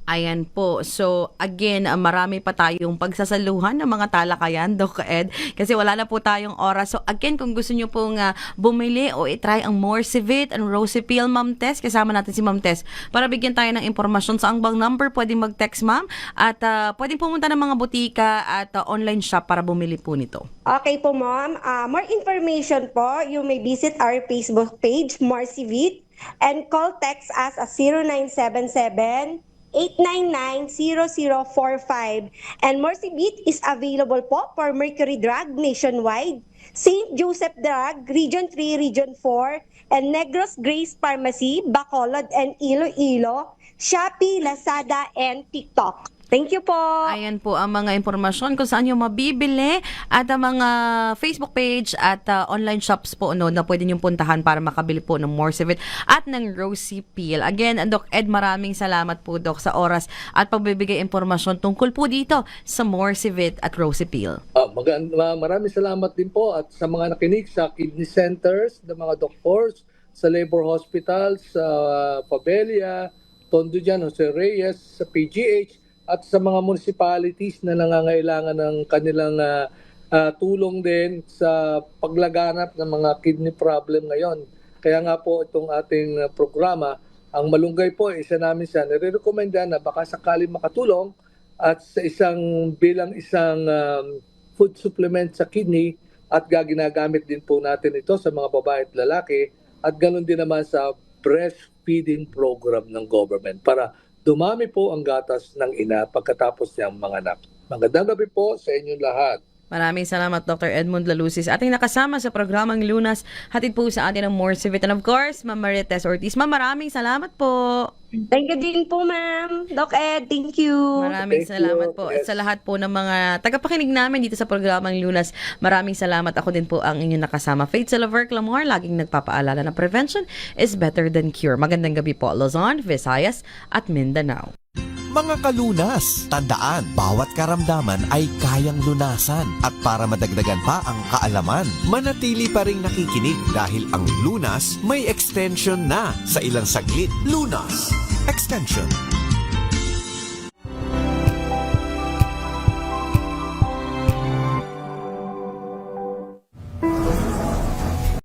Ayan po. So, again, marami pa tayong pagsasaluhan ng mga talakayan, Doc Ed, kasi wala na po tayong oras. So, again, kung gusto nyo pong bumili o itry ang Morsivit and Rosy Pill, Ma'am Tess, kasama natin si Ma'am Tess, para bigyan tayo ng impormasyon sa angbang number, pwedeng mag-text, Ma'am, at pwedeng pumunta ng mga butika at online shop para bumili po nito. Okay po, Ma'am. More information po, you may visit our Facebook page, Morsivit, and call text us at 0977 899-0045. And Morsivit is available po for Mercury Drug nationwide, St. Joseph Drug, Region 3, Region 4, and Negros Grace Pharmacy, Bacolod and Iloilo, Shopee, Lazada, and TikTok. Thank you po. Ayan po ang mga impormasyon kung saan nyo mabibili at ang mga Facebook page at online shops po no, na pwede nyo puntahan para makabili po ng Morsivit at ng Rosy Peel. Again, Doc Ed, maraming salamat po, Doc, sa oras at pagbibigay impormasyon tungkol po dito sa Morsivit at Rosy Peel. Maraming salamat din po at sa mga nakinig sa kidney centers, ng mga doctors, sa labor hospitals, sa Pabelia, Tondo dyan, Jose Reyes, sa PGH, at sa mga municipalities na nangangailangan ng kanilang tulong din sa paglaganap ng mga kidney problem ngayon. Kaya nga po itong ating programa, ang Malunggay po, isa namin siya nire-recommenda na baka sakali makatulong at sa bilang isang food supplement sa kidney at ginagamit din po natin ito sa mga babae at lalaki at ganoon din naman sa breastfeeding program ng government para dumami po ang gatas ng ina pagkatapos niyang manganak. Magandang gabi po sa inyong lahat. Maraming salamat, Dr. Edmund Lalusis. Ating nakasama sa programang Lunas, hatid po sa atin ng Morsivit. And of course, Ma'am Marites Ortiz. Ma'am, maraming salamat po. Thank you din po, ma'am. Doc Ed, thank you. Maraming salamat po. At sa lahat po ng mga tagapakinig namin dito sa programang Lunas, maraming salamat. Ako din po ang inyong nakasama. Faith Salaver Clamor, laging nagpapaalala na prevention is better than cure. Magandang gabi po, Luzon, Visayas, at Mindanao. Mga kalunas, tandaan, bawat karamdaman ay kayang lunasan. At para madagdagan pa ang kaalaman, manatili pa ring nakikinig dahil ang Lunas may extension na sa ilang saglit. Lunas Extension.